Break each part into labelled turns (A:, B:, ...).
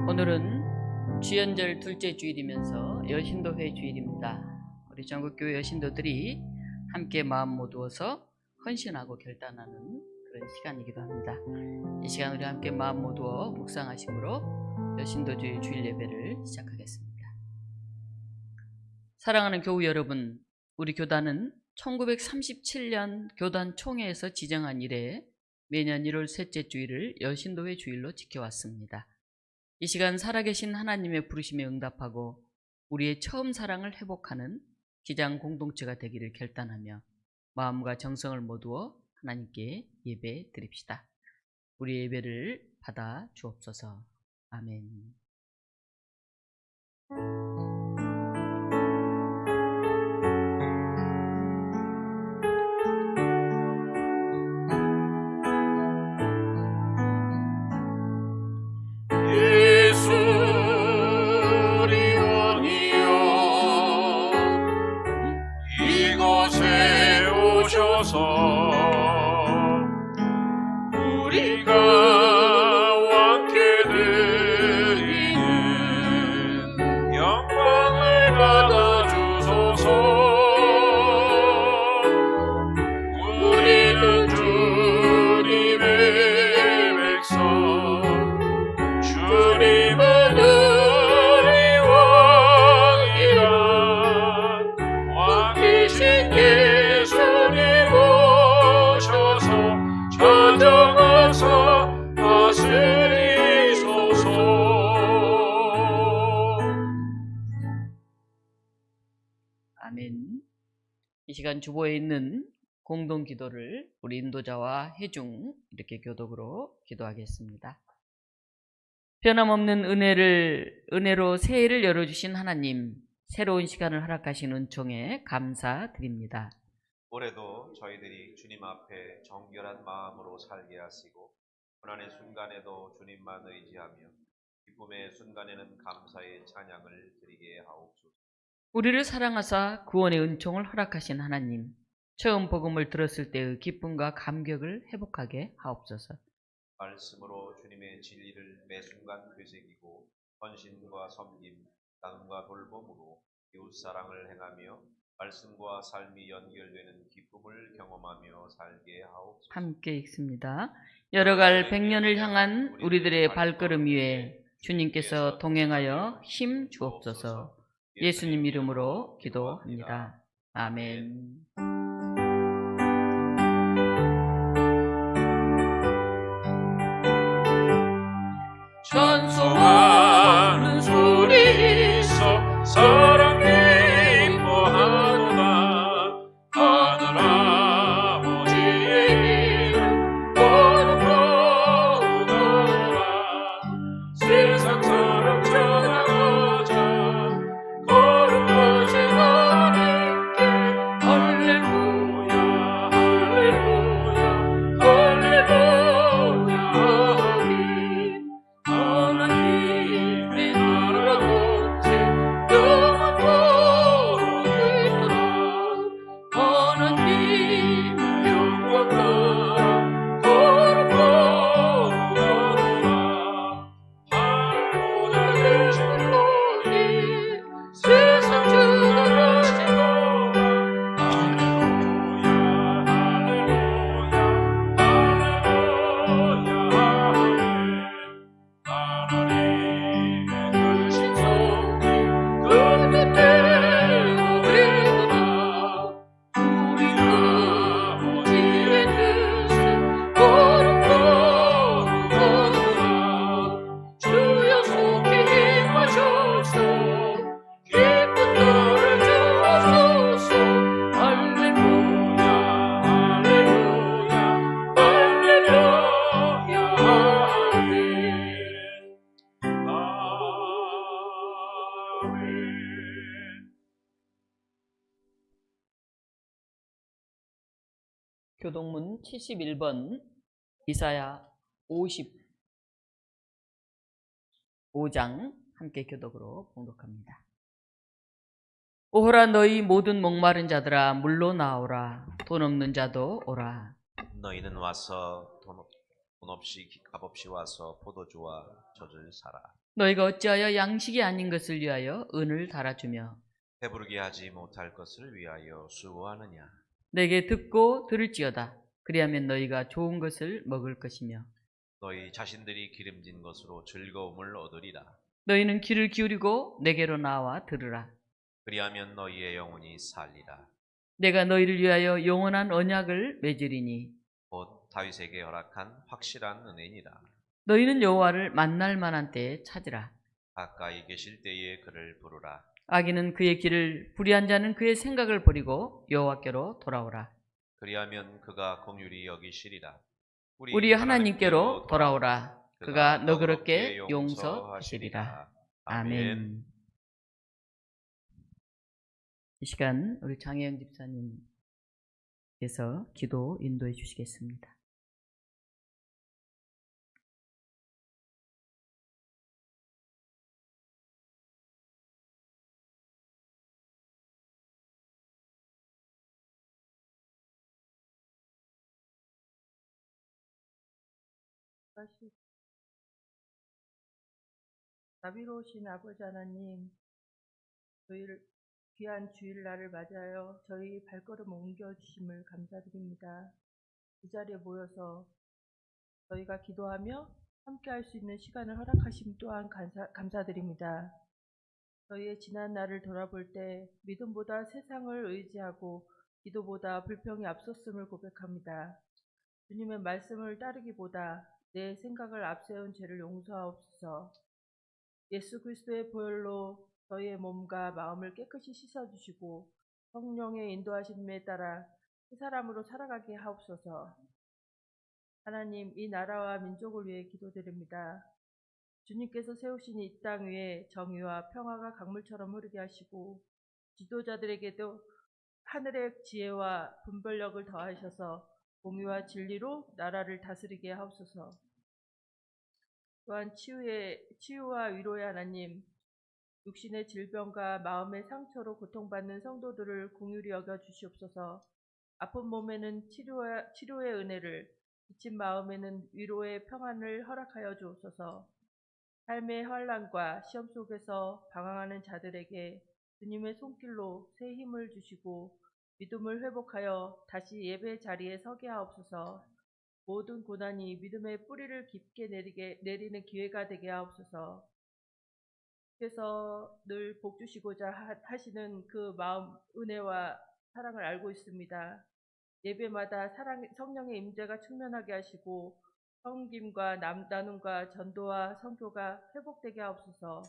A: 오늘은 주연절 둘째 주일이면서 여신도회 주일입니다. 우리 전국교회 여신도들이 함께 마음 모두어서 헌신하고 결단하는 그런 시간이기도 합니다. 이 시간 우리 함께 마음 모두어 묵상하심으로 여신도주의 주일 예배를 시작하겠습니다. 사랑하는 교우 여러분, 우리 교단은 1937년 교단 총회에서 지정한 이래 매년 1월 셋째 주일을 여신도회 주일로 지켜왔습니다. 이 시간 살아계신 하나님의 부르심에 응답하고 우리의 처음 사랑을 회복하는 기장 공동체가 되기를 결단하며 마음과 정성을 모두어 하나님께 예배 드립시다. 우리 예배를 받아 주옵소서. 아멘.
B: 우리가 왕께 드리는 영광을 받아주소서. 우리는 주님의 백성, 주님은 우리 왕이라. 왕이신 예수님 오셔서 찾아가서 다스리소서.
A: 아멘. 이 시간 주보에 있는 공동 기도를 우리 인도자와 회중 이렇게 교독으로 기도하겠습니다. 변함없는 은혜로 새해를 열어주신 하나님, 새로운 시간을 허락하신 은총에 감사드립니다.
C: 올해도 저희들이 주님 앞에 정결한 마음으로 살게 하시고 고난의 순간에도 주님만 의지하며 기쁨의 순간에는 감사의 찬양을 드리게 하옵소서.
A: 우리를 사랑하사 구원의 은총을 허락하신 하나님, 처음 복음을 들었을 때의 기쁨과 감격을 회복하게 하옵소서.
C: 말씀으로 주님의 진리를 매 순간 되새기고 헌신과 섬김, 나눔과 돌봄으로 이웃사랑을 행하며 말씀과 삶이 연결되는 기쁨을 경험하며 살게 하옵소서.
A: 함께 읽습니다. 열어갈 100년을 향한 우리들의 발걸음 위에 주님께서 동행하여 힘 주옵소서. 예수님 이름으로 기도합니다. 아멘.
B: 찬송하는 소리 있어 사랑 기뻐하노라. 하늘 아버지의 이름 거룩거룩하노라. 세상 사람 전하고자 거룩하신 하나님께 할렐루야 할렐루야 할렐루야 아멘. 하나님의 나라 전체 영원토록 있도록 하나님 영광 나라 거룩거룩하노라. 하늘보다 되신 거니 세상 주관하시고 할렐루야 할렐루야 할렐루야 아멘. 하나님의 크신 손이 그 뜻대로 이루다. 우리 아버지의 뜻은 거룩거룩하노라. 주여 속히 임하소서. 기쁜 날을 주옵소서. 할렐루야 할렐루야 할렐루야 아멘. 아멘.
A: 교동문 71번 이사야 55장 함께 교독으로 봉독합니다. 오호라 너희 모든 목마른 자들아 물로 나오라. 돈 없는 자도 오라.
C: 너희는 와서 돈 없이 값없이 와서 포도주와 젖을 사라.
A: 너희가 어찌하여 양식이 아닌 것을 위하여 은을 달아주며
C: 배부르게 하지 못할 것을 위하여 수고하느냐.
A: 내게 듣고 들을지어다. 그리하면 너희가 좋은 것을 먹을 것이며
C: 너희 자신들이 기름진 것으로 즐거움을 얻으리라.
A: 너희는 귀를 기울이고 내게로 나와 들으라.
C: 그리하면 너희의 영혼이 살리라.
A: 내가 너희를 위하여 영원한 언약을 맺으리니
C: 곧 다윗에게 허락한 확실한 은혜니라.
A: 너희는 여호와를 만날 만한 때에 찾으라.
C: 가까이 계실 때에 그를 부르라.
A: 악인은 그의 길을, 불의한 자는 그의 생각을 버리고 여호와께로 돌아오라.
C: 그리하면 그가 긍휼히 여기시리라.
A: 우리 하나님께로 돌아오라. 그가 너그럽게 용서하시리라. 아멘. 이 시간 우리 장혜영 집사님께서 기도 인도해 주시겠습니다.
D: 자비로우신 아버지 하나님, 저희를 귀한 주일날을 맞이하여 저희 발걸음 옮겨주심을 감사드립니다. 이 자리에 모여서 저희가 기도하며 함께 할 수 있는 시간을 허락하심 또한 감사드립니다. 저희의 지난 날을 돌아볼 때 믿음보다 세상을 의지하고 기도보다 불평이 앞섰음을 고백합니다. 주님의 말씀을 따르기보다 내 생각을 앞세운 죄를 용서하옵소서. 예수 그리스도의 보혈로 저희의 몸과 마음을 깨끗이 씻어주시고 성령의 인도하심에 따라 새 사람으로 살아가게 하옵소서. 하나님, 이 나라와 민족을 위해 기도드립니다. 주님께서 세우신 이 땅 위에 정의와 평화가 강물처럼 흐르게 하시고 지도자들에게도 하늘의 지혜와 분별력을 더하셔서 공의와 진리로 나라를 다스리게 하옵소서. 또한 치유와 위로의 하나님, 육신의 질병과 마음의 상처로 고통받는 성도들을 긍휼히 여겨 주시옵소서. 아픈 몸에는 치료의 은혜를, 지친 마음에는 위로의 평안을 허락하여 주옵소서. 삶의 환난과 시험 속에서 방황하는 자들에게 주님의 손길로 새 힘을 주시고 믿음을 회복하여 다시 예배 자리에 서게 하옵소서. 모든 고난이 믿음의 뿌리를 깊게 내리는 기회가 되게 하옵소서. 그래서 늘 복주시고자 하시는 그 마음, 은혜와 사랑을 알고 있습니다. 예배마다 성령의 임재가 충만하게 하시고 섬김과 나눔과 전도와 선교가 회복되게 하옵소서.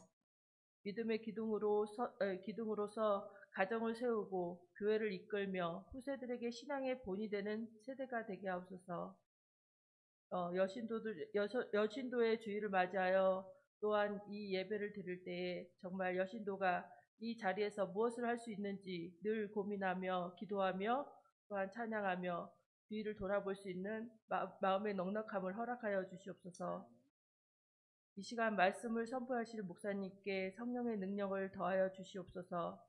D: 믿음의 기둥으로서 가정을 세우고 교회를 이끌며 후세들에게 신앙의 본이 되는 세대가 되게 하옵소서. 여신도의 주일을 맞이하여 또한 이 예배를 드릴 때에 정말 여신도가 이 자리에서 무엇을 할 수 있는지 늘 고민하며 기도하며 또한 찬양하며 주위를 돌아볼 수 있는 마음의 넉넉함을 허락하여 주시옵소서. 이 시간 말씀을 선포하시는 목사님께 성령의 능력을 더하여 주시옵소서.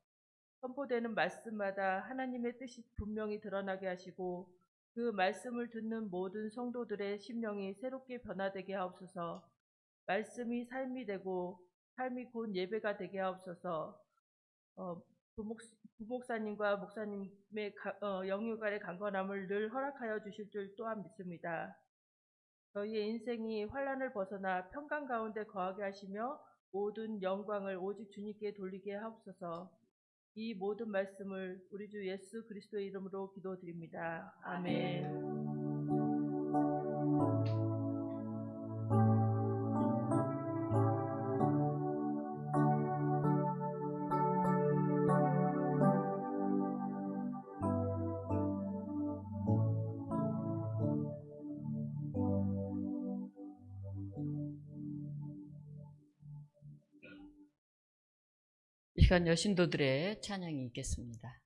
D: 선포되는 말씀마다 하나님의 뜻이 분명히 드러나게 하시고 그 말씀을 듣는 모든 성도들의 심령이 새롭게 변화되게 하옵소서. 말씀이 삶이 되고 삶이 곧 예배가 되게 하옵소서. 부목사님과 목사님의 영육간의 강건함을 늘 허락하여 주실 줄 또한 믿습니다. 저희의 인생이 환난을 벗어나 평강 가운데 거하게 하시며 모든 영광을 오직 주님께 돌리게 하옵소서. 이 모든 말씀을 우리 주 예수 그리스도의 이름으로 기도드립니다. 아멘.
A: 이 시간 여신도들의 찬양이 있겠습니다.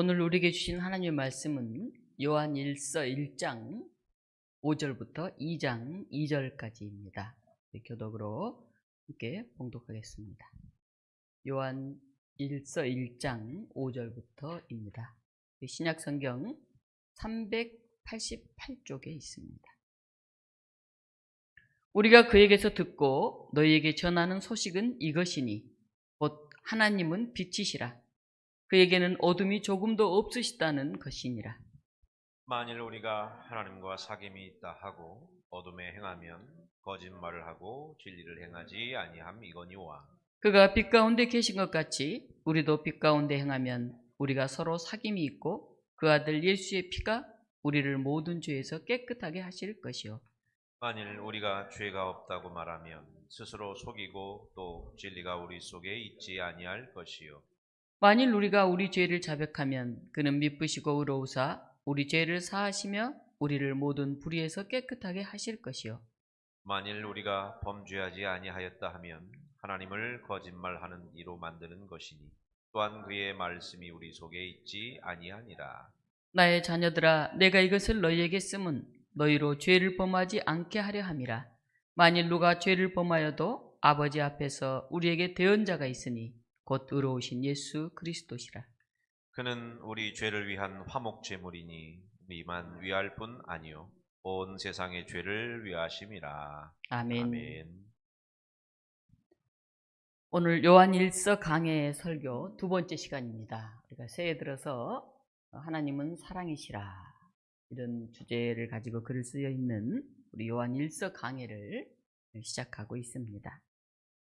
A: 오늘 우리에게 주신 하나님의 말씀은 요한 1서 1장 5절부터 2장 2절까지입니다. 교독으로 함께 봉독하겠습니다. 요한 1서 1장 5절부터입니다. 신약 성경 388쪽에 있습니다. 우리가 그에게서 듣고 너희에게 전하는 소식은 이것이니 곧 하나님은 빛이시라. 그에게는 어둠이 조금도 없으시다는 것이니라.
C: 만일 우리가 하나님과 사귐이 있다 하고 어둠에 행하면 거짓말을 하고 진리를 행하지 아니함 이거니와.
A: 그가 빛 가운데 계신 것 같이 우리도 빛 가운데 행하면 우리가 서로 사귐이 있고 그 아들 예수의 피가 우리를 모든 죄에서 깨끗하게 하실 것이요.
C: 만일 우리가 죄가 없다고 말하면 스스로 속이고 또 진리가 우리 속에 있지 아니할 것이요.
A: 만일 우리가 우리 죄를 자백하면 그는 미쁘시고 의로우사 우리 죄를 사하시며 우리를 모든 불의에서 깨끗하게 하실 것이요.
C: 만일 우리가 범죄하지 아니하였다 하면 하나님을 거짓말하는 이로 만드는 것이니 또한 그의 말씀이 우리 속에 있지 아니하니라.
A: 나의 자녀들아, 내가 이것을 너희에게 쓰면 너희로 죄를 범하지 않게 하려 함이라. 만일 누가 죄를 범하여도 아버지 앞에서 우리에게 대언자가 있으니 곧 의로우신 예수 그리스도시라.
C: 그는 우리 죄를 위한 화목 제물이니 우리만 위할 뿐 아니요 온 세상의 죄를 위하심이라.
A: 아멘.
C: 아멘.
A: 오늘 요한 1서 강해 설교 두 번째 시간입니다. 우리가 새해 들어서 하나님은 사랑이시라 이런 주제를 가지고 글을 쓰여 있는 우리 요한 1서 강해를 시작하고 있습니다.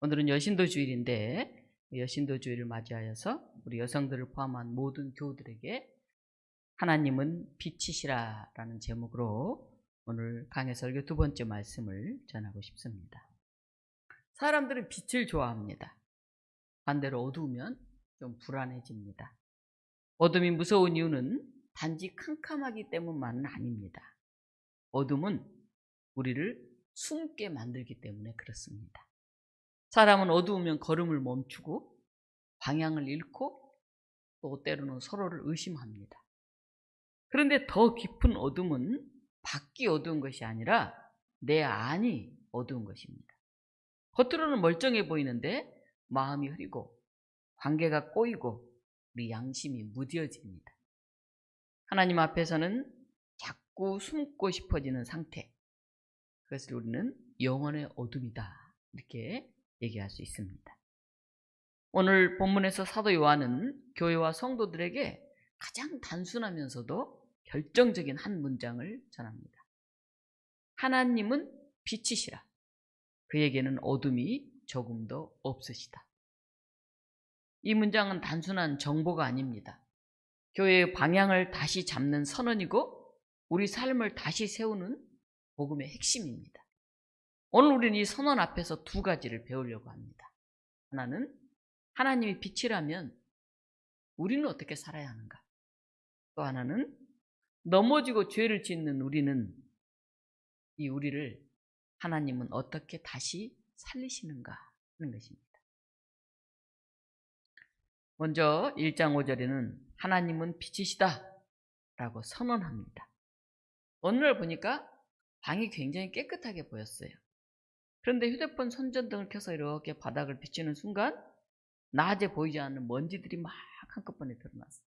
A: 오늘은 여신도 주일인데 여신도 주일을 맞이하여서 우리 여성들을 포함한 모든 교우들에게 하나님은 빛이시라 라는 제목으로 오늘 강해 설교 두 번째 말씀을 전하고 싶습니다. 사람들은 빛을 좋아합니다. 반대로 어두우면 좀 불안해집니다. 어둠이 무서운 이유는 단지 캄캄하기 때문만은 아닙니다. 어둠은 우리를 숨게 만들기 때문에 그렇습니다. 사람은 어두우면 걸음을 멈추고 방향을 잃고 또 때로는 서로를 의심합니다. 그런데 더 깊은 어둠은 밖이 어두운 것이 아니라 내 안이 어두운 것입니다. 겉으로는 멀쩡해 보이는데 마음이 흐리고 관계가 꼬이고 우리 양심이 무뎌집니다. 하나님 앞에서는 자꾸 숨고 싶어지는 상태, 그것을 우리는 영혼의 어둠이다 이렇게 얘기할 수 있습니다. 오늘 본문에서 사도 요한은 교회와 성도들에게 가장 단순하면서도 결정적인 한 문장을 전합니다. 하나님은 빛이시라. 그에게는 어둠이 조금도 없으시다. 이 문장은 단순한 정보가 아닙니다. 교회의 방향을 다시 잡는 선언이고 우리 삶을 다시 세우는 복음의 핵심입니다. 오늘 우리는 이 선언 앞에서 두 가지를 배우려고 합니다. 하나는 하나님이 빛이라면 우리는 어떻게 살아야 하는가? 또 하나는 넘어지고 죄를 짓는 우리는 우리를 하나님은 어떻게 다시 살리시는가 하는 것입니다. 먼저 1장 5절에는 하나님은 빛이시다 라고 선언합니다. 어느 날 보니까 방이 굉장히 깨끗하게 보였어요. 그런데 휴대폰 손전등을 켜서 이렇게 바닥을 비추는 순간 낮에 보이지 않는 먼지들이 막 한꺼번에 드러났어요.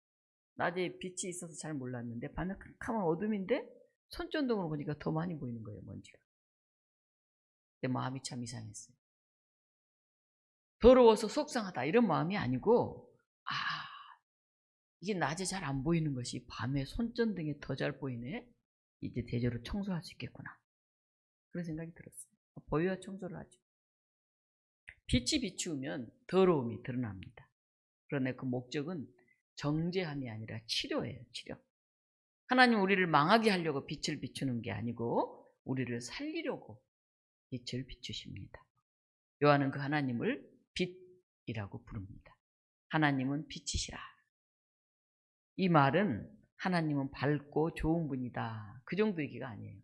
A: 낮에 빛이 있어서 잘 몰랐는데 밤에 캄캄한 어둠인데 손전등으로 보니까 더 많이 보이는 거예요, 먼지가. 내 마음이 참 이상했어요. 더러워서 속상하다 이런 마음이 아니고 이게 낮에 잘 안 보이는 것이 밤에 손전등에 더 잘 보이네. 이제 대저로 청소할 수 있겠구나. 그런 생각이 들었어요. 보여야 청소를 하죠. 빛이 비추면 더러움이 드러납니다. 그러나 그 목적은 정죄함이 아니라 치료예요. 치료. 하나님 우리를 망하게 하려고 빛을 비추는 게 아니고 우리를 살리려고 빛을 비추십니다. 요한은 그 하나님을 빛이라고 부릅니다. 하나님은 빛이시라. 이 말은 하나님은 밝고 좋은 분이다. 그 정도 얘기가 아니에요.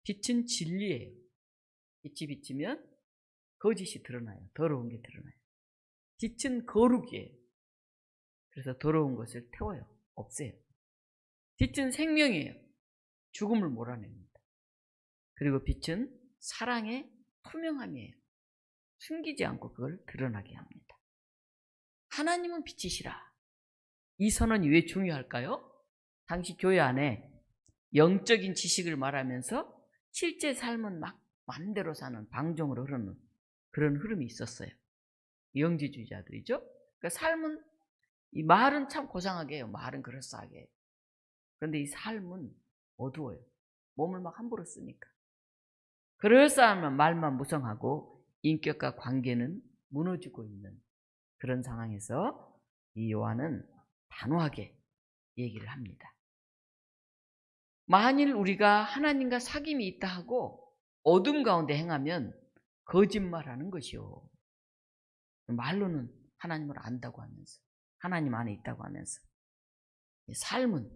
A: 빛은 진리예요. 빛이 비치면 거짓이 드러나요. 더러운 게 드러나요. 빛은 거룩이에요. 그래서 더러운 것을 태워요. 없애요. 빛은 생명이에요. 죽음을 몰아냅니다. 그리고 빛은 사랑의 투명함이에요. 숨기지 않고 그걸 드러나게 합니다. 하나님은 빛이시라. 이 선언이 왜 중요할까요? 당시 교회 안에 영적인 지식을 말하면서 실제 삶은 막 마음대로 사는 방종으로 흐르는 그런 흐름이 있었어요. 영지주의자들이죠. 그러니까 삶은, 이 말은 참 고상하게 해요. 말은 그럴싸하게 해요. 그런데 이 삶은 어두워요. 몸을 막 함부로 쓰니까. 그럴싸한 말만 무성하고 인격과 관계는 무너지고 있는 그런 상황에서 이 요한은 단호하게 얘기를 합니다. 만일 우리가 하나님과 사귐이 있다 하고 어둠 가운데 행하면 거짓말하는 것이요. 말로는 하나님을 안다고 하면서, 하나님 안에 있다고 하면서, 삶은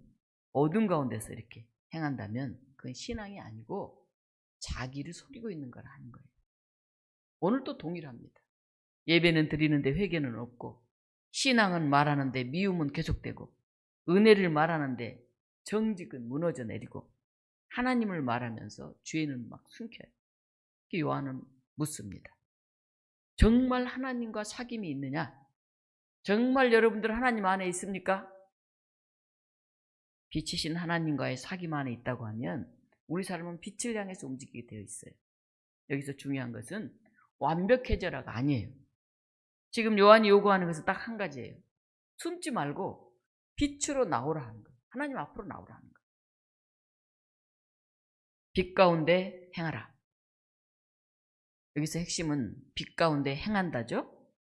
A: 어둠 가운데서 이렇게 행한다면 그건 신앙이 아니고 자기를 속이고 있는 걸 하는 거예요. 오늘도 동일합니다. 예배는 드리는데 회개는 없고, 신앙은 말하는데 미움은 계속되고, 은혜를 말하는데 정직은 무너져 내리고, 하나님을 말하면서 죄는 막 숨겨요. 요한은 묻습니다. 정말 하나님과 사귐이 있느냐? 정말 여러분들 하나님 안에 있습니까? 빛이신 하나님과의 사귐 안에 있다고 하면 우리 삶은 빛을 향해서 움직이게 되어 있어요. 여기서 중요한 것은 완벽해져라가 아니에요. 지금 요한이 요구하는 것은 딱 한 가지예요. 숨지 말고 빛으로 나오라 하는 거예요. 하나님 앞으로 나오라 하는 거예요. 빛 가운데 행하라. 여기서 핵심은 빛 가운데 행한다죠.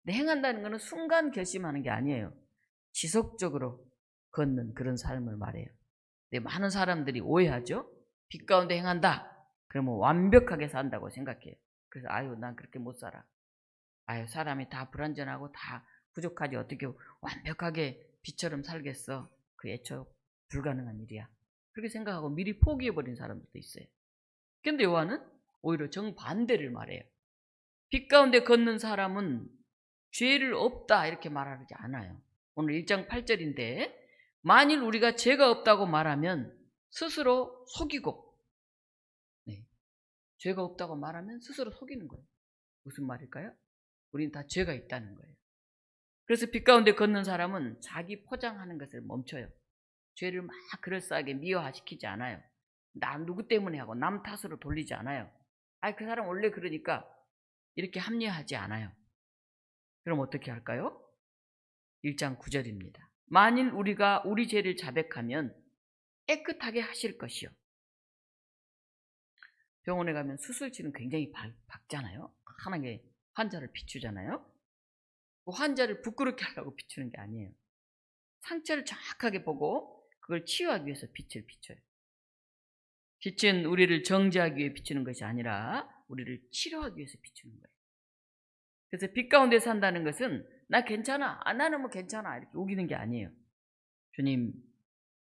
A: 근데 행한다는 것은 순간 결심하는 게 아니에요. 지속적으로 걷는 그런 삶을 말해요. 근데 많은 사람들이 오해하죠. 빛 가운데 행한다. 그러면 완벽하게 산다고 생각해요. 그래서 아유 난 그렇게 못 살아. 아유 사람이 다 불완전하고 다 부족하지 어떻게 완벽하게 빛처럼 살겠어. 그 애초 불가능한 일이야. 그렇게 생각하고 미리 포기해버린 사람들도 있어요. 근데 요한은 오히려 정반대를 말해요. 빛 가운데 걷는 사람은 죄를 없다 이렇게 말하지 않아요. 오늘 1장 8절인데 만일 우리가 죄가 없다고 말하면 스스로 속이고, 죄가 없다고 말하면 스스로 속이는 거예요. 무슨 말일까요? 우리는 다 죄가 있다는 거예요. 그래서 빛 가운데 걷는 사람은 자기 포장하는 것을 멈춰요. 죄를 막 그럴싸하게 미화시키지 않아요. 나 누구 때문에 하고 남 탓으로 돌리지 않아요. 그 사람 원래 그러니까 이렇게 합리화하지 않아요. 그럼 어떻게 할까요? 1장 9절입니다. 만일 우리가 우리 죄를 자백하면 깨끗하게 하실 것이요. 병원에 가면 수술실은 굉장히 밝잖아요. 환하게 환자를 비추잖아요. 그 환자를 부끄럽게 하려고 비추는 게 아니에요. 상처를 정확하게 보고 그걸 치유하기 위해서 빛을 비춰요. 빛은 우리를 정죄하기 위해 비추는 것이 아니라 우리를 치료하기 위해서 비추는 거예요. 그래서 빛 가운데 산다는 것은 나 괜찮아, 나는 뭐 괜찮아 이렇게 우기는 게 아니에요. 주님,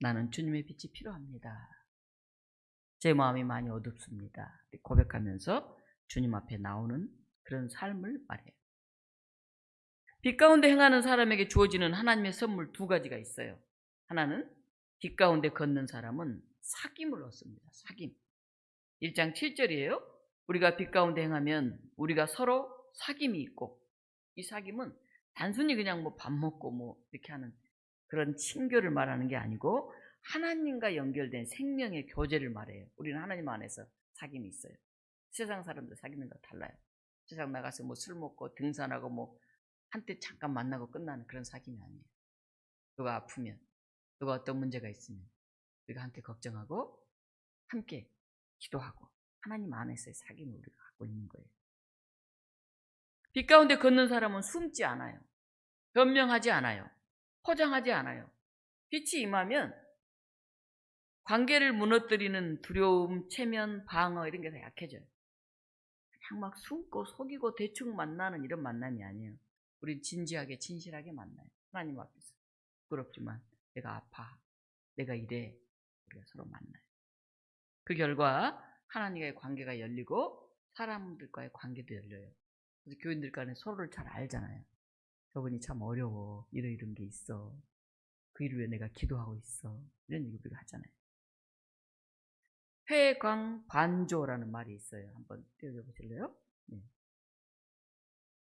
A: 나는 주님의 빛이 필요합니다. 제 마음이 많이 어둡습니다. 고백하면서 주님 앞에 나오는 그런 삶을 말해요. 빛 가운데 행하는 사람에게 주어지는 하나님의 선물 두 가지가 있어요. 하나는 빛 가운데 걷는 사람은 사귐을 얻습니다. 사귐. 1장 7절이에요. 우리가 빛 가운데 행하면 우리가 서로 사귐이 있고, 이 사귐은 단순히 그냥 뭐 밥 먹고 뭐 이렇게 하는 그런 친교를 말하는 게 아니고 하나님과 연결된 생명의 교제를 말해요. 우리는 하나님 안에서 사귐이 있어요. 세상 사람들 사귀는 거 달라요. 세상 나가서 뭐 술 먹고 등산하고 뭐 한때 잠깐 만나고 끝나는 그런 사귐이 아니에요. 누가 아프면, 누가 어떤 문제가 있으면 우리가 함께 걱정하고 함께 기도하고 하나님 안에서의 사귐을 우리가 갖고 있는 거예요. 빛 가운데 걷는 사람은 숨지 않아요. 변명하지 않아요. 포장하지 않아요. 빛이 임하면 관계를 무너뜨리는 두려움, 체면, 방어 이런 게 다 약해져요. 그냥 막 숨고 속이고 대충 만나는 이런 만남이 아니에요. 우린 진지하게 진실하게 만나요. 하나님 앞에서. 부끄럽지만 내가 아파, 내가 이래, 우리가 서로 만나요. 그 결과 하나님과의 관계가 열리고 사람들과의 관계도 열려요. 그래서 교인들 간에 서로를 잘 알잖아요. 저분이 참 어려워. 이런 게 있어. 그 일을 위해 내가 기도하고 있어. 이런 얘기 우리가 하잖아요. 회광반조라는 말이 있어요. 한번 띄워보실래요? 네.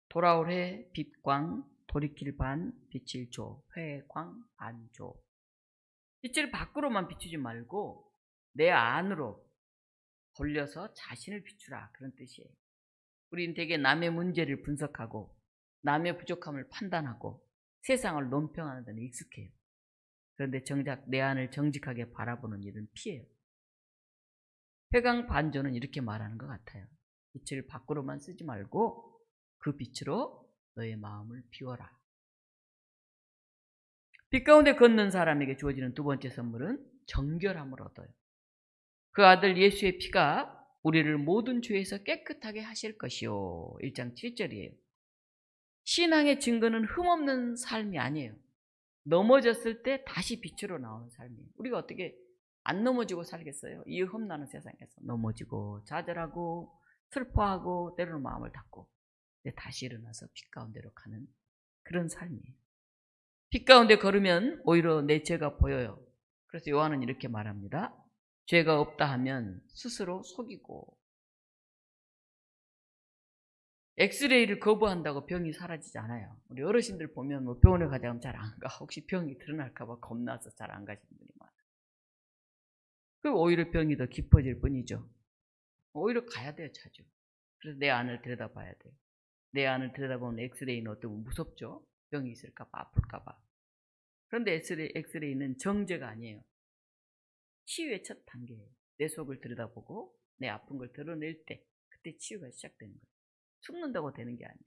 A: 돌아올 해 빛광, 돌이킬 반, 빛을 줘. 회광반조. 빛을 밖으로만 비추지 말고 내 안으로 돌려서 자신을 비추라. 그런 뜻이에요. 우리는 대개 남의 문제를 분석하고 남의 부족함을 판단하고 세상을 논평하는 데는 익숙해요. 그런데 정작 내 안을 정직하게 바라보는 일은 피해요. 회광반조는 이렇게 말하는 것 같아요. 빛을 밖으로만 쓰지 말고 그 빛으로 너의 마음을 비워라. 빛 가운데 걷는 사람에게 주어지는 두 번째 선물은 정결함을 얻어요. 그 아들 예수의 피가 우리를 모든 죄에서 깨끗하게 하실 것이요. 1장 7절이에요. 신앙의 증거는 흠없는 삶이 아니에요. 넘어졌을 때 다시 빛으로 나오는 삶이에요. 우리가 어떻게 안 넘어지고 살겠어요? 이 험나는 세상에서 넘어지고 좌절하고 슬퍼하고 때로는 마음을 닫고 다시 일어나서 빛 가운데로 가는 그런 삶이에요. 빛 가운데 걸으면 오히려 내 죄가 보여요. 그래서 요한은 이렇게 말합니다. 죄가 없다 하면 스스로 속이고, 엑스레이를 거부한다고 병이 사라지지 않아요. 우리 어르신들 보면 뭐 병원에 가자면 잘 안 가. 혹시 병이 드러날까봐 겁나서 잘 안 가시는 분이 많아요. 그리고 오히려 병이 더 깊어질 뿐이죠. 오히려 가야 돼요, 자주. 그래서 내 안을 들여다봐야 돼요. 내 안을 들여다보면 엑스레이는 어떤 무섭죠? 병이 있을까봐, 아플까봐. 그런데 엑스레이는 정죄가 아니에요. 치유의 첫 단계예요. 내 속을 들여다보고 내 아픈 걸 드러낼 때 그때 치유가 시작되는 거예요. 죽는다고 되는 게 아니에요.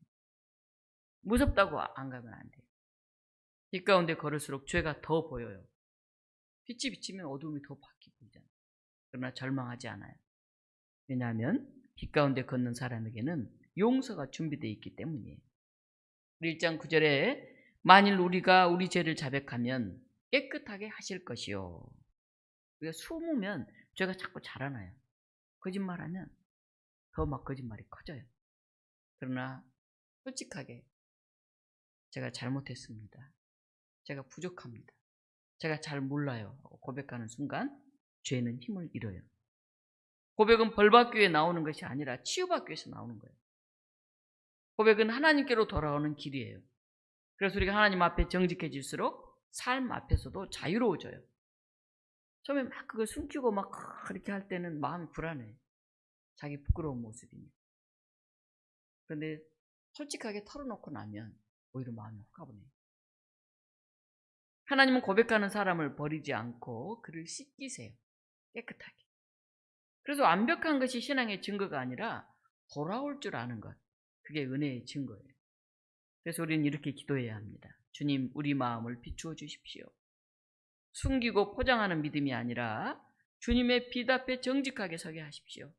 A: 무섭다고 안 가면 안 돼요. 빛 가운데 걸을수록 죄가 더 보여요. 빛이 비치면 어두움이 더 밝게 보이잖아요. 그러나 절망하지 않아요. 왜냐하면 빛 가운데 걷는 사람에게는 용서가 준비되어 있기 때문이에요. 1장 9절에 만일 우리가 우리 죄를 자백하면 깨끗하게 하실 것이요. 우리가 숨으면 죄가 자꾸 자라나요. 거짓말하면 더 막 거짓말이 커져요. 그러나 솔직하게 제가 잘못했습니다. 제가 부족합니다. 제가 잘 몰라요. 고백하는 순간 죄는 힘을 잃어요. 고백은 벌받기 위해 나오는 것이 아니라 치유받기 위해서 나오는 거예요. 고백은 하나님께로 돌아오는 길이에요. 그래서 우리가 하나님 앞에 정직해질수록 삶 앞에서도 자유로워져요. 처음에 막 그걸 숨기고 막 그렇게 할 때는 마음이 불안해. 자기 부끄러운 모습이니. 그런데 솔직하게 털어놓고 나면 오히려 마음이 홀가분해요. 하나님은 고백하는 사람을 버리지 않고 그를 씻기세요. 깨끗하게. 그래서 완벽한 것이 신앙의 증거가 아니라 돌아올 줄 아는 것. 그게 은혜의 증거예요. 그래서 우리는 이렇게 기도해야 합니다. 주님, 우리 마음을 비추어 주십시오. 숨기고 포장하는 믿음이 아니라 주님의 빛 앞에 정직하게 서게 하십시오.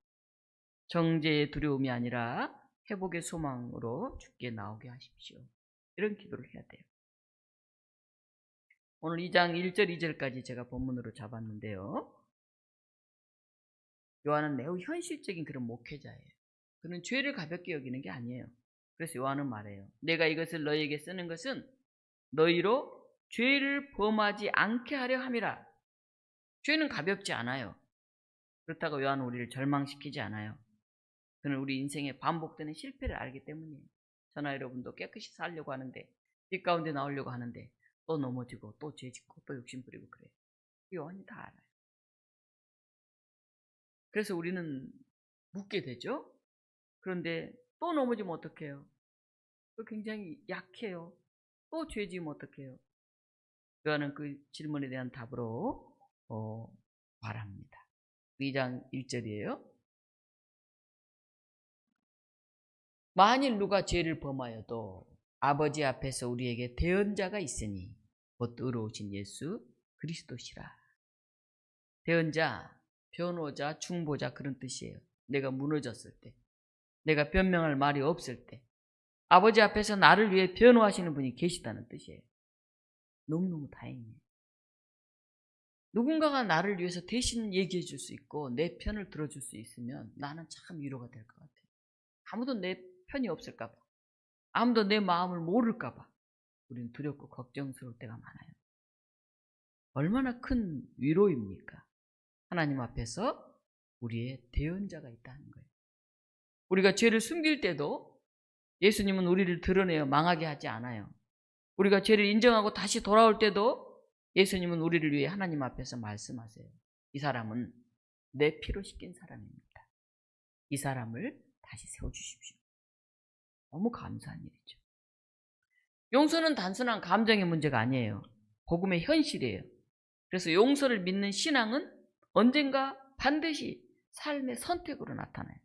A: 정죄의 두려움이 아니라 회복의 소망으로 주께 나오게 하십시오. 이런 기도를 해야 돼요. 오늘 2장 1절 2절까지 제가 본문으로 잡았는데요. 요한은 매우 현실적인 그런 목회자예요. 그는 죄를 가볍게 여기는 게 아니에요. 그래서 요한은 말해요. 내가 이것을 너희에게 쓰는 것은 너희로 죄를 범하지 않게 하려 함이라. 죄는 가볍지 않아요. 그렇다고 요한은 우리를 절망시키지 않아요. 그는 우리 인생에 반복되는 실패를 알기 때문이에요. 저나 여러분도 깨끗이 살려고 하는데, 빛 가운데 나오려고 하는데 또 넘어지고 또 죄 짓고 또 욕심 부리고 그래요. 요한이 다 알아요. 그래서 우리는 묻게 되죠. 그런데 또 넘어지면 어떡해요? 또 굉장히 약해요. 또 죄 지으면 어떡해요? 요한은 그 질문에 대한 답으로 말합니다. 2장 1절이에요. 만일 누가 죄를 범하여도 아버지 앞에서 우리에게 대언자가 있으니 곧 의로우신 예수 그리스도시라. 대언자, 변호자, 중보자 그런 뜻이에요. 내가 무너졌을 때, 내가 변명할 말이 없을 때 아버지 앞에서 나를 위해 변호하시는 분이 계시다는 뜻이에요. 너무너무 다행이에요. 누군가가 나를 위해서 대신 얘기해 줄 수 있고 내 편을 들어줄 수 있으면 나는 참 위로가 될 것 같아요. 아무도 내 편이 없을까 봐, 아무도 내 마음을 모를까 봐, 우리는 두렵고 걱정스러울 때가 많아요. 얼마나 큰 위로입니까? 하나님 앞에서 우리의 대언자가 있다는 거예요. 우리가 죄를 숨길 때도 예수님은 우리를 드러내어 망하게 하지 않아요. 우리가 죄를 인정하고 다시 돌아올 때도 예수님은 우리를 위해 하나님 앞에서 말씀하세요. 이 사람은 내 피로 씻긴 사람입니다. 이 사람을 다시 세워주십시오. 너무 감사한 일이죠. 용서는 단순한 감정의 문제가 아니에요. 복음의 현실이에요. 그래서 용서를 믿는 신앙은 언젠가 반드시 삶의 선택으로 나타나요.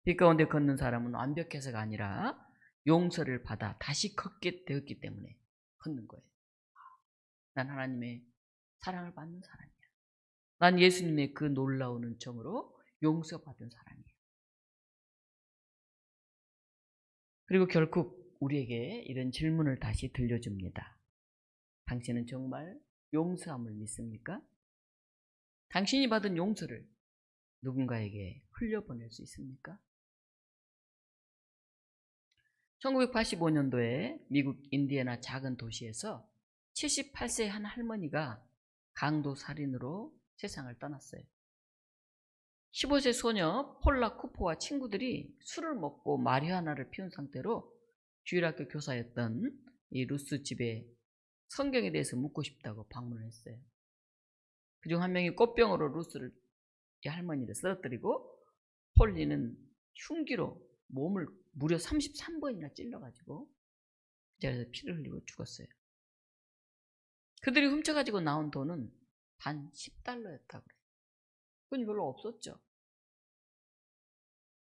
A: 빛 가운데 걷는 사람은 완벽해서가 아니라 용서를 받아 다시 걷게 되었기 때문에 걷는 거예요. 난 하나님의 사랑을 받는 사람이야. 난 예수님의 그 놀라운 은총으로 용서받은 사람이에요. 그리고 결국 우리에게 이런 질문을 다시 들려줍니다. 당신은 정말 용서함을 믿습니까? 당신이 받은 용서를 누군가에게 흘려보낼 수 있습니까? 1985년도에 미국 인디애나 작은 도시에서 78세의 한 할머니가 강도 살인으로 세상을 떠났어요. 15세 소녀 폴라 쿠퍼와 친구들이 술을 먹고 마리화나를 피운 상태로 주일학교 교사였던 이 루스 집에 성경에 대해서 묻고 싶다고 방문을 했어요. 그중 한 명이 꽃병으로 루스를, 이 할머니를 쓰러뜨리고 폴리는 흉기로 몸을 무려 33번이나 찔러가지고 그 자리에서 피를 흘리고 죽었어요. 그들이 훔쳐가지고 나온 돈은 단 $10였다고 그래요. 그건 별로 없었죠.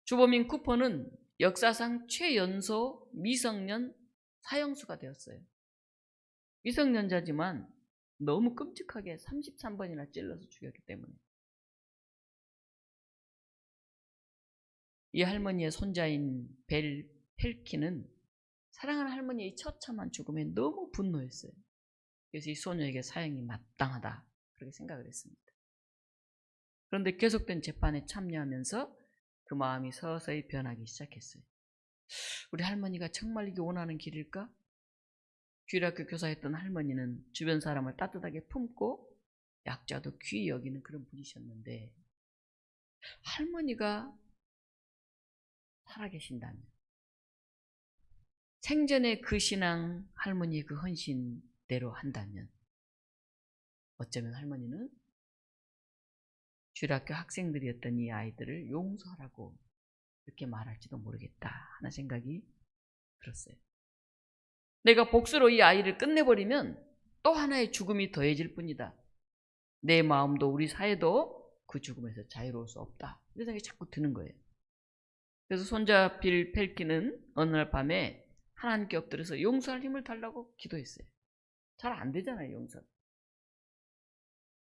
A: 주범인 쿠퍼는 역사상 최연소 미성년 사형수가 되었어요. 미성년자지만 너무 끔찍하게 33번이나 찔러서 죽였기 때문에. 이 할머니의 손자인 벨 펠키는 사랑하는 할머니의 처참한 죽음에 너무 분노했어요. 그래서 이 소녀에게 사형이 마땅하다 그렇게 생각을 했습니다. 그런데 계속된 재판에 참여하면서 그 마음이 서서히 변하기 시작했어요. 우리 할머니가 정말 이게 원하는 길일까? 주일학교 교사였던 할머니는 주변 사람을 따뜻하게 품고 약자도 귀히 여기는 그런 분이셨는데, 할머니가 살아계신다면, 생전에 그 신앙, 할머니의 그 헌신대로 한다면 어쩌면 할머니는 주일학교 학생들이었던 이 아이들을 용서하라고 이렇게 말할지도 모르겠다 하는 생각이 들었어요. 내가 복수로 이 아이를 끝내버리면 또 하나의 죽음이 더해질 뿐이다. 내 마음도 우리 사회도 그 죽음에서 자유로울 수 없다. 이런 생각이 자꾸 드는 거예요. 그래서 손자 빌 펠키는 어느 날 밤에 하나님께 엎드려서 용서할 힘을 달라고 기도했어요. 잘 안 되잖아요, 용서.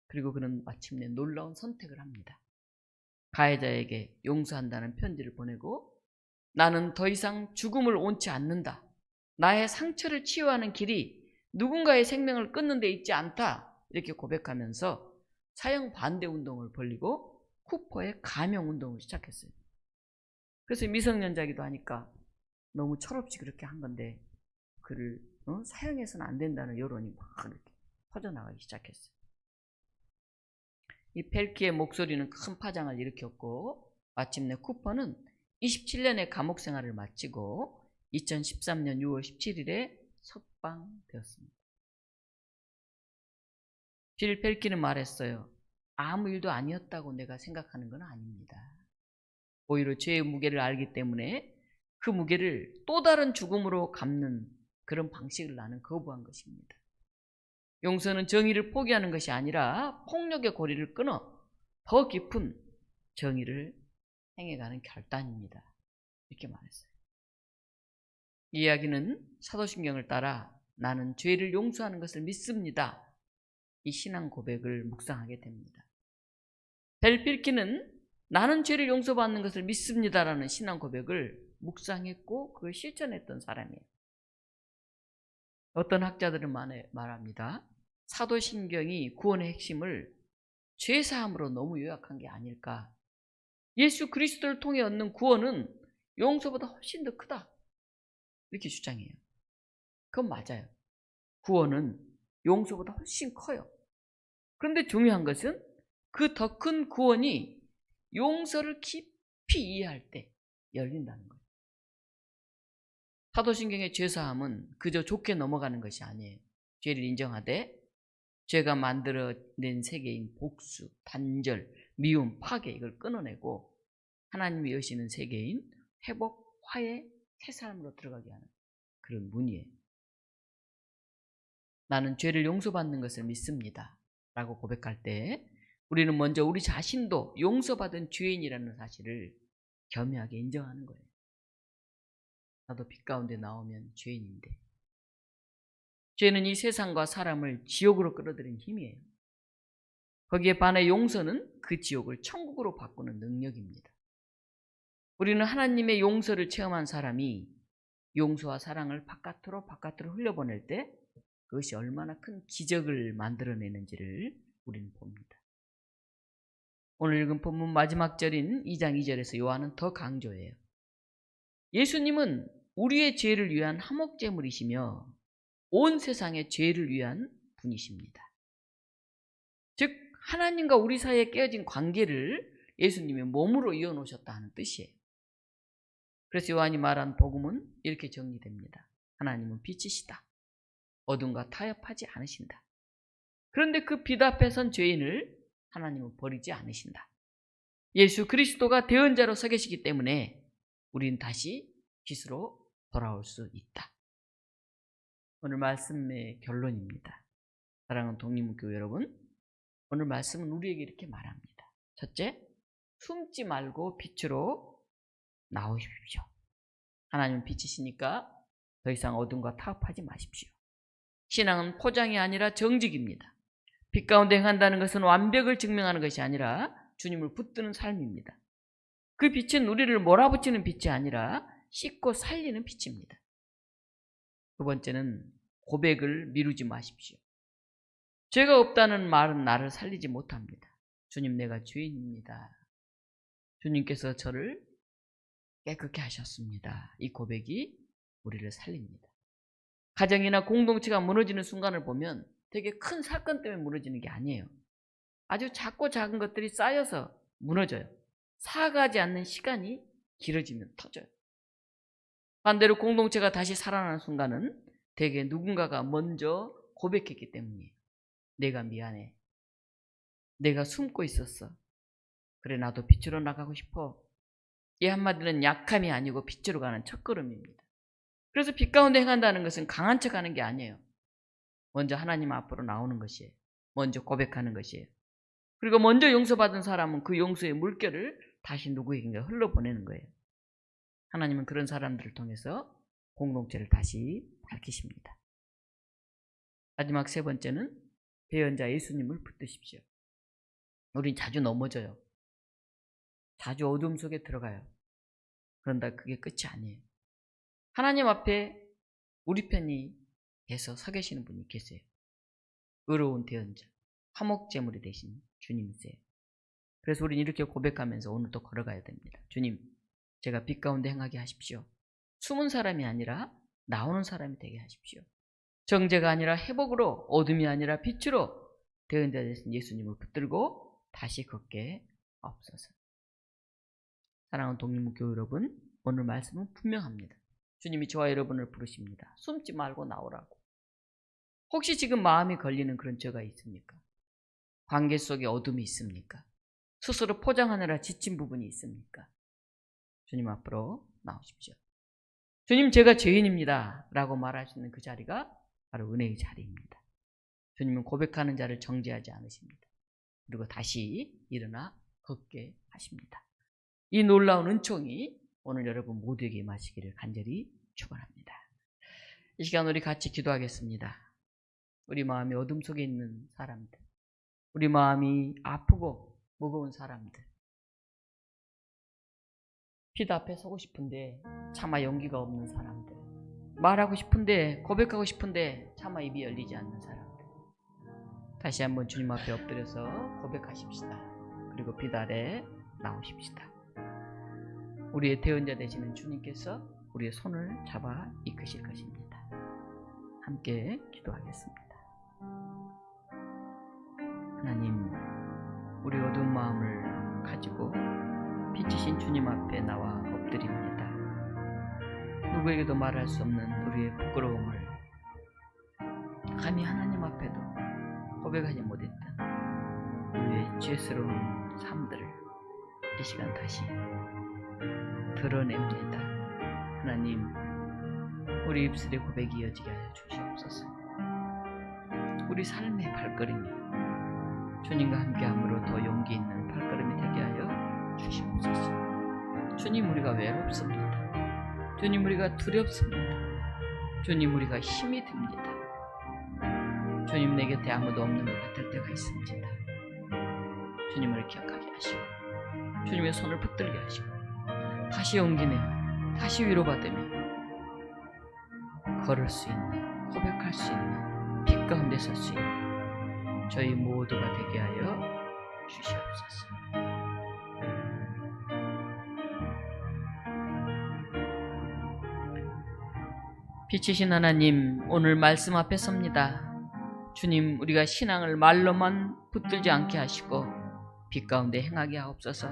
A: 그리고 그는 마침내 놀라운 선택을 합니다. 가해자에게 용서한다는 편지를 보내고, 나는 더 이상 죽음을 원치 않는다. 나의 상처를 치유하는 길이 누군가의 생명을 끊는 데 있지 않다. 이렇게 고백하면서 사형 반대 운동을 벌이고 쿠퍼의 가명 운동을 시작했어요. 그래서 미성년자기도 하니까 너무 철없이 그렇게 한 건데 그를 사형해서는 안 된다는 여론이 막 이렇게 퍼져나가기 시작했어요. 이 펠키의 목소리는 큰 파장을 일으켰고, 마침내 쿠퍼는 27년의 감옥 생활을 마치고 2013년 6월 17일에 석방되었습니다. 빌 펠키는 말했어요. 아무 일도 아니었다고 내가 생각하는 건 아닙니다. 오히려 죄의 무게를 알기 때문에 그 무게를 또 다른 죽음으로 갚는 그런 방식을 나는 거부한 것입니다. 용서는 정의를 포기하는 것이 아니라 폭력의 고리를 끊어 더 깊은 정의를 행해가는 결단입니다. 이렇게 말했어요. 이 이야기는 사도신경을 따라 나는 죄를 용서하는 것을 믿습니다. 이 신앙 고백을 묵상하게 됩니다. 벨 펠키는 나는 죄를 용서받는 것을 믿습니다라는 신앙 고백을 묵상했고 그걸 실천했던 사람이에요. 어떤 학자들은 말합니다. 사도신경이 구원의 핵심을 죄사함으로 너무 요약한 게 아닐까. 예수 그리스도를 통해 얻는 구원은 용서보다 훨씬 더 크다. 이렇게 주장해요. 그건 맞아요. 구원은 용서보다 훨씬 커요. 그런데 중요한 것은 그 더 큰 구원이 용서를 깊이 이해할 때 열린다는 거예요. 사도신경의 죄사함은 그저 좋게 넘어가는 것이 아니에요. 죄를 인정하되 죄가 만들어낸 세계인 복수, 단절, 미움, 파괴 이걸 끊어내고 하나님이 여시는 세계인 회복, 화해, 새 삶으로 들어가게 하는 그런 문이에요. 나는 죄를 용서받는 것을 믿습니다 라고 고백할 때 우리는 먼저 우리 자신도 용서받은 죄인이라는 사실을 겸허하게 인정하는 거예요. 나도 빛 가운데 나오면 죄인인데, 죄는 이 세상과 사람을 지옥으로 끌어들이는 힘이에요. 거기에 반해 용서는 그 지옥을 천국으로 바꾸는 능력입니다. 우리는 하나님의 용서를 체험한 사람이 용서와 사랑을 바깥으로 흘려보낼 때 그것이 얼마나 큰 기적을 만들어내는지를 우리는 봅니다. 오늘 읽은 본문 마지막 절인 2장 2절에서 요한은 더 강조해요. 예수님은 우리의 죄를 위한 화목제물이시며 온 세상의 죄를 위한 분이십니다. 즉 하나님과 우리 사이에 깨어진 관계를 예수님이 몸으로 이어놓으셨다 하는 뜻이에요. 그래서 요한이 말한 복음은 이렇게 정리됩니다. 하나님은 빛이시다. 어둠과 타협하지 않으신다. 그런데 그 빛 앞에 선 죄인을 하나님은 버리지 않으신다. 예수 그리스도가 대언자로 서 계시기 때문에 우리는 다시 빛으로 돌아올 수 있다. 오늘 말씀의 결론입니다. 사랑하는 독립문교 여러분, 오늘 말씀은 우리에게 이렇게 말합니다. 첫째, 숨지 말고 빛으로 나오십시오. 하나님은 빛이시니까 더 이상 어둠과 타협하지 마십시오. 신앙은 포장이 아니라 정직입니다. 빛 가운데 행한다는 것은 완벽을 증명하는 것이 아니라 주님을 붙드는 삶입니다. 그 빛은 우리를 몰아붙이는 빛이 아니라 씻고 살리는 빛입니다. 두 번째는 고백을 미루지 마십시오. 죄가 없다는 말은 나를 살리지 못합니다. 주님, 내가 죄인입니다. 주님께서 저를 깨끗게 하셨습니다. 이 고백이 우리를 살립니다. 가정이나 공동체가 무너지는 순간을 보면 되게 큰 사건 때문에 무너지는 게 아니에요. 아주 작고 작은 것들이 쌓여서 무너져요. 사과하지 않는 시간이 길어지면 터져요. 반대로 공동체가 다시 살아나는 순간은 대개 누군가가 먼저 고백했기 때문이에요. 내가 미안해. 내가 숨고 있었어. 그래, 나도 빛으로 나가고 싶어. 이 한마디는 약함이 아니고 빛으로 가는 첫걸음입니다. 그래서 빛 가운데 행한다는 것은 강한 척하는 게 아니에요. 먼저 하나님 앞으로 나오는 것이에요. 먼저 고백하는 것이에요. 그리고 먼저 용서받은 사람은 그 용서의 물결을 다시 누구에게인가 흘러보내는 거예요. 하나님은 그런 사람들을 통해서 공동체를 다시 밝히십니다. 마지막 세 번째는 대언자 예수님을 붙드십시오. 우린 자주 넘어져요. 자주 어둠 속에 들어가요. 그런다 그게 끝이 아니에요. 하나님 앞에 우리 편이 돼서 서 계시는 분이 계세요. 의로운 대언자, 화목제물이 되신 주님이세요. 그래서 우리는 이렇게 고백하면서 오늘도 걸어가야 됩니다. 주님, 제가 빛 가운데 행하게 하십시오. 숨은 사람이 아니라 나오는 사람이 되게 하십시오. 정죄가 아니라 회복으로, 어둠이 아니라 빛으로 대언자 되신 예수님을 붙들고 다시 걷게 없어서. 사랑하는 독립문교 여러분, 오늘 말씀은 분명합니다. 주님이 저와 여러분을 부르십니다. 숨지 말고 나오라고. 혹시 지금 마음이 걸리는 그런 죄가 있습니까? 관계 속에 어둠이 있습니까? 스스로 포장하느라 지친 부분이 있습니까? 주님 앞으로 나오십시오. 주님, 제가 죄인입니다 라고 말할 수 있는 그 자리가 바로 은혜의 자리입니다. 주님은 고백하는 자를 정죄하지 않으십니다. 그리고 다시 일어나 걷게 하십니다. 이 놀라운 은총이 오늘 여러분 모두에게 임하시기를 간절히 축원합니다. 이 시간 우리 같이 기도하겠습니다. 우리 마음이 어둠 속에 있는 사람들, 우리 마음이 아프고 무거운 사람들, 빛 앞에 서고 싶은데 차마 용기가 없는 사람들, 말하고 싶은데 고백하고 싶은데 차마 입이 열리지 않는 사람들, 다시 한번 주님 앞에 엎드려서 고백하십시다. 그리고 빛 아래 나오십시다. 우리의 대언자 되시는 주님께서 우리의 손을 잡아 이끄실 것입니다. 함께 기도하겠습니다. 하나님, 우리 어두운 마음을 가지고 빛이신 주님 앞에 나와 엎드립니다. 누구에게도 말할 수 없는 우리의 부끄러움을 감히 하나님 앞에도 고백하지 못했던 우리의 죄스러운 삶들을 이 시간 다시 드러냅니다. 하나님, 우리 입술의 고백이 이어지게 하여 주시옵소서. 우리 삶의 발걸음이 주님과 함께함으로 더 용기 있는 발걸음이 되게 하여 주시옵소서. 주님, 우리가 외롭습니다. 주님, 우리가 두렵습니다. 주님, 우리가 힘이 듭니다. 주님, 내 곁에 아무도 없는 것 같을 때가 있습니다. 주님을 기억하게 하시고 주님의 손을 붙들게 하시고 다시 용기 내어 다시 위로받으며 걸을 수 있는, 고백할 수 있는, 빛 가운데 설 수 있는 저희 모두가 되게 하여 주시옵소서. 빛이신 하나님, 오늘 말씀 앞에 섭니다. 주님, 우리가 신앙을 말로만 붙들지 않게 하시고 빛 가운데 행하게 하옵소서.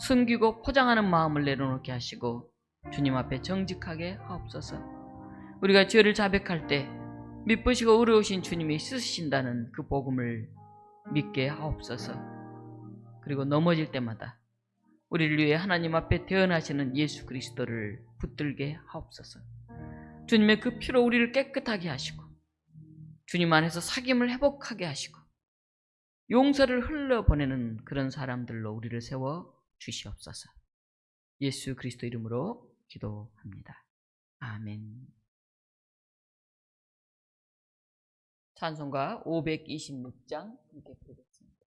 A: 숨기고 포장하는 마음을 내려놓게 하시고 주님 앞에 정직하게 하옵소서. 우리가 죄를 자백할 때 미쁘시고 의로우신 주님이 씻으신다는 그 복음을 믿게 하옵소서. 그리고 넘어질 때마다 우리를 위해 하나님 앞에 대언하시는 예수 그리스도를 붙들게 하옵소서. 주님의 그 피로 우리를 깨끗하게 하시고 주님 안에서 사귐을 회복하게 하시고 용서를 흘려보내는 그런 사람들로 우리를 세워 주시옵소서. 예수 그리스도 이름으로 기도합니다. 아멘. 찬송가 526장 함께 부르겠습니다.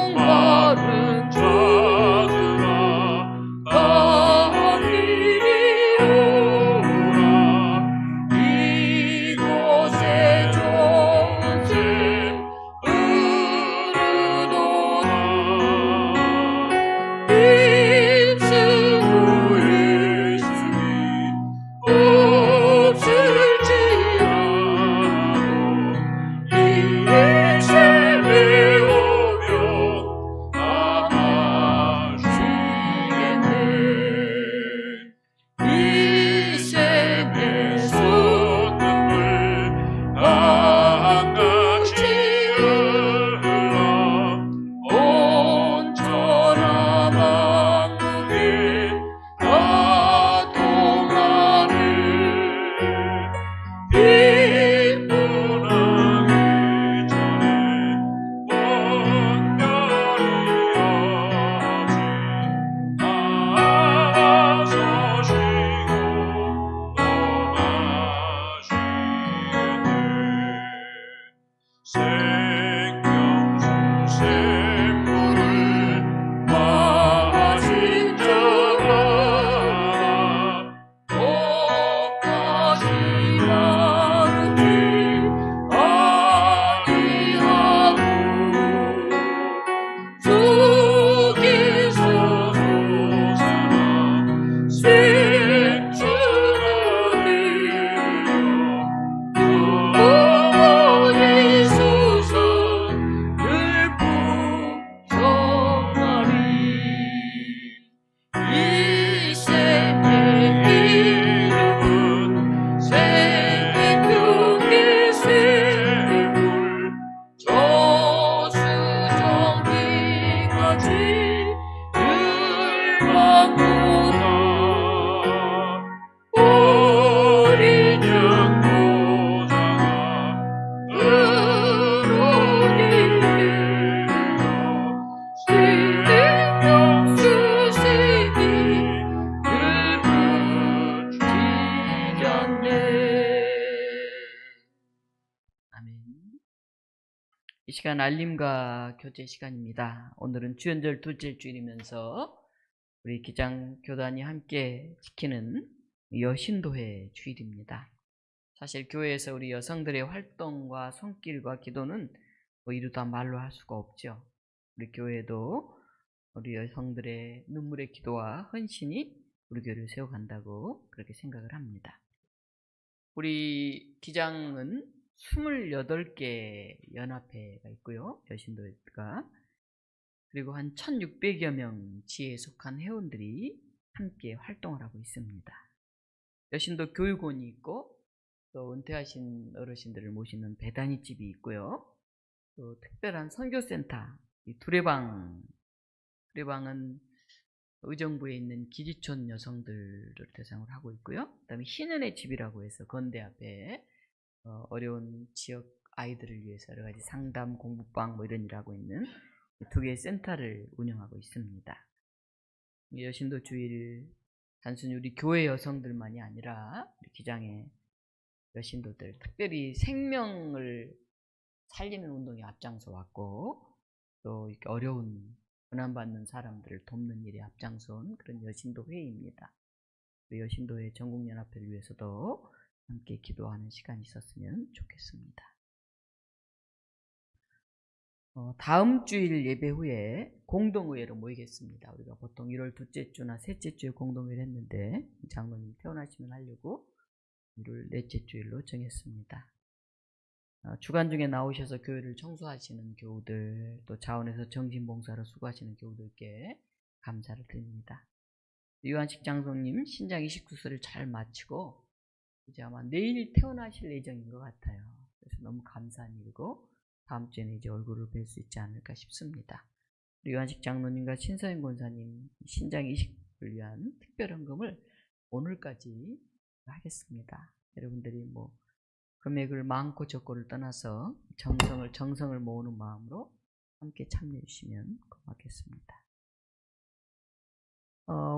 B: 목마른 자들아 다 이리 오라. 이곳에 좋은 샘 흐르도다. 빈승우 예수님 없을지라도 이 샘에 오면 아마시겠네. 이 샘에서 눈물 강같이 흘러 온천하 만국에 다 통하네. 빛문하기 전에 원별이야지 나서시고 떠나시겠네. 생명수 샘물을 마신 자가 똑같이 나누지 아니하고 주께서 솟아나 샘주를 영원히 수선 율풍성하리. 이 샘의 이름은 생명의 샘물 저수정비까지 율망보다. 어린 양보자가 의로이 생명수 샘이 율붙이잖네.
A: 아멘. 이 시간 알림과 교제 시간입니다. 오늘은 주연절 둘째 주일이면서 우리 기장 교단이 함께 지키는 여신도회 주일입니다. 사실 교회에서 우리 여성들의 활동과 손길과 기도는 뭐 이루다 말로 할 수가 없죠. 우리 교회도 우리 여성들의 눈물의 기도와 헌신이 우리 교회를 세워간다고 그렇게 생각을 합니다. 우리 기장은 28개 연합회가 있고요. 여신도가. 그리고 한 1600여 명 지에 속한 회원들이 함께 활동을 하고 있습니다. 여신도 교육원이 있고 또 은퇴하신 어르신들을 모시는 배단위집이 있고요. 또 특별한 선교센터, 이 두레방은 의정부에 있는 기지촌 여성들을 대상으로 하고 있고요. 그 다음에 희년의 집이라고 해서 건대 앞에 어려운 지역 아이들을 위해서 여러 가지 상담, 공부방 뭐 이런 일을 하고 있는 두 개의 센터를 운영하고 있습니다. 여신도 주일 단순히 우리 교회 여성들만이 아니라 우리 기장의 여신도들, 특별히 생명을 살리는 운동에 앞장서 왔고 또 이렇게 어려운 고난받는 사람들을 돕는 일에 앞장선 그런 여신도 회의입니다. 여신도의 전국연합회를 위해서도 함께 기도하는 시간이 있었으면 좋겠습니다. 다음 주일 예배 후에 공동의회로 모이겠습니다. 우리가 보통 1월 둘째 주나 셋째 주에 공동회를 했는데 장로님 퇴원하시면 하려고 1월 넷째 주일로 정했습니다. 주간 중에 나오셔서 교회를 청소하시는 교우들, 또 자원에서 정신봉사로 수고하시는 교우들께 감사를 드립니다. 유한식 장로님 신장 29세를 잘 마치고 이제 아마 내일 퇴원하실 예정인 것 같아요. 그래서 너무 감사한 일이고 다음 주에는 이제 얼굴을 뵐 수 있지 않을까 싶습니다. 유한식 장로님과 신서영 권사님 신장 이식을 위한 특별헌금을 오늘까지 하겠습니다. 여러분들이 뭐 금액을 많고 적고를 떠나서 정성을 모으는 마음으로 함께 참여해 주시면 고맙겠습니다.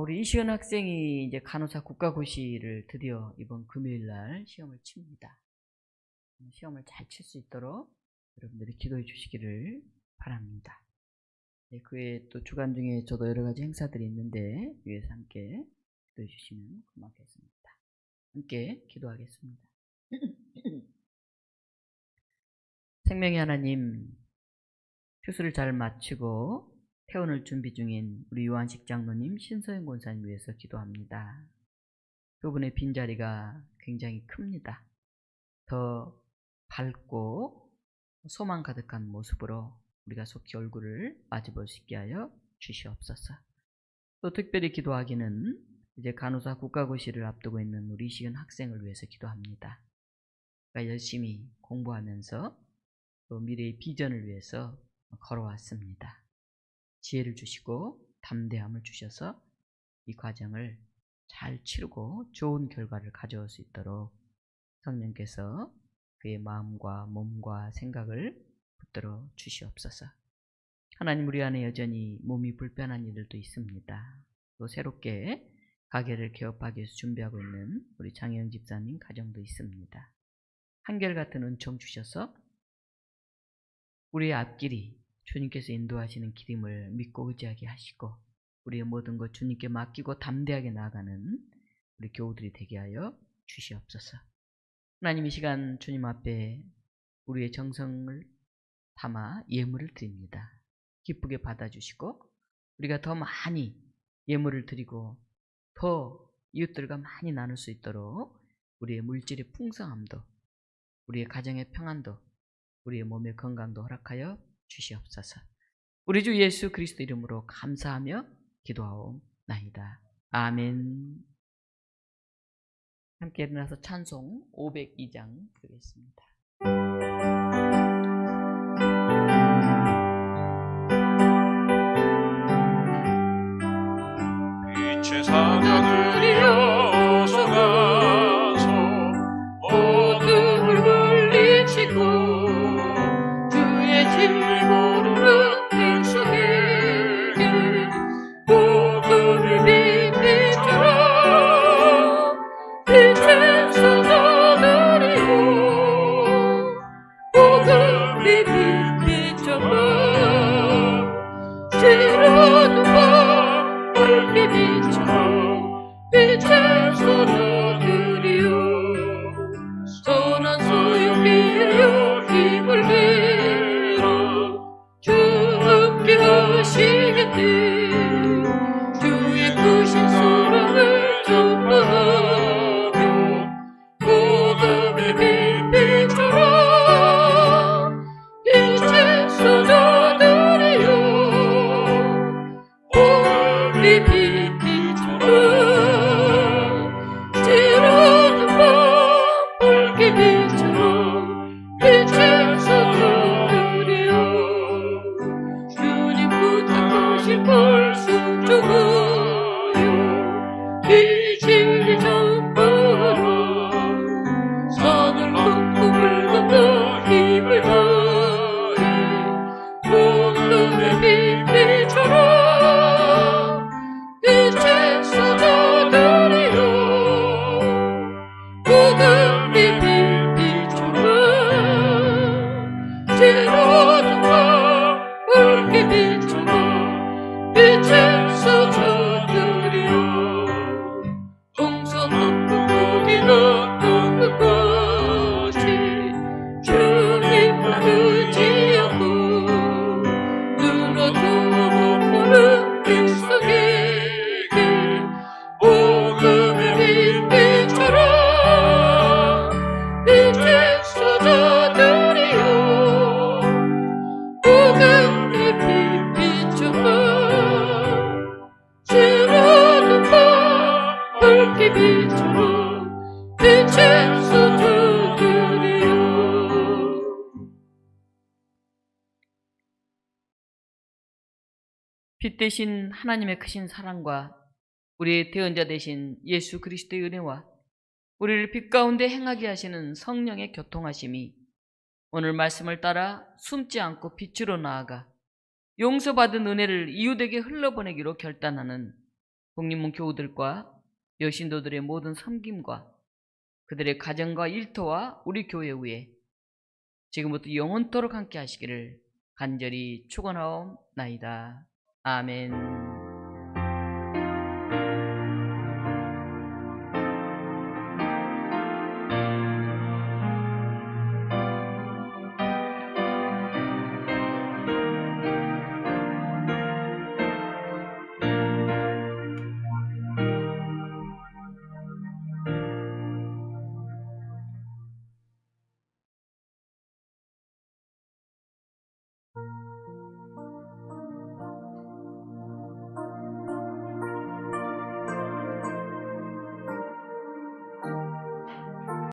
A: 우리 이시은 학생이 이제 간호사 국가고시를 드디어 이번 금요일 날 시험을 칩니다. 시험을 잘 칠 수 있도록 여러분들이 기도해 주시기를 바랍니다. 네, 그 외에 또 주간 중에 저도 여러 가지 행사들이 있는데 위에서 함께 기도해 주시면 고맙겠습니다. 함께 기도하겠습니다. 생명의 하나님, 휴수를 잘 마치고 퇴원을 준비 중인 우리 유한식 장로님, 신서영 권사님 위해서 기도합니다. 그분의 빈자리가 굉장히 큽니다. 더 밝고 소망 가득한 모습으로 우리가 속히 얼굴을 마주볼 수 있게 하여 주시옵소서. 또 특별히 기도하기는 이제 간호사 국가고시를 앞두고 있는 우리 이시은 학생을 위해서 기도합니다. 그러니까 열심히 공부하면서 또 미래의 비전을 위해서 걸어왔습니다. 지혜를 주시고 담대함을 주셔서 이 과정을 잘 치르고 좋은 결과를 가져올 수 있도록 성령께서 그의 마음과 몸과 생각을 붙들어 주시옵소서. 하나님, 우리 안에 여전히 몸이 불편한 이들도 있습니다. 또 새롭게 가게를 개업하기 위해서 준비하고 있는 우리 장혜영 집사님 가정도 있습니다. 한결같은 은총 주셔서 우리의 앞길이 주님께서 인도하시는 길임을 믿고 의지하게 하시고 우리의 모든 것 주님께 맡기고 담대하게 나아가는 우리 교우들이 되게 하여 주시옵소서. 하나님, 이 시간 주님 앞에 우리의 정성을 담아 예물을 드립니다. 기쁘게 받아주시고 우리가 더 많이 예물을 드리고 더 이웃들과 많이 나눌 수 있도록 우리의 물질의 풍성함도 우리의 가정의 평안도 우리의 몸의 건강도 허락하여 주시옵소서. 우리 주 예수 그리스도 이름으로 감사하며 기도하옵나이다. 아멘. 함께 일어나서 찬송 502장 드리겠습니다.
B: 빛의 사자들이여 서가서 어둠을 물리치고 주의 진리 모르는 백성에게 복음을 빛비춰라. 빛의 사자들이여
A: 빛 대신 하나님의 크신 사랑과 우리의 대언자 되신 예수 그리스도의 은혜와 우리를 빛 가운데 행하게 하시는 성령의 교통하심이 오늘 말씀을 따라 숨지 않고 빛으로 나아가 용서받은 은혜를 이웃에게 흘러보내기로 결단하는 국립문 교우들과 여신도들의 모든 섬김과 그들의 가정과 일터와 우리 교회 위에 지금부터 영원토록 함께 하시기를 간절히 축원하옵나이다. 아멘.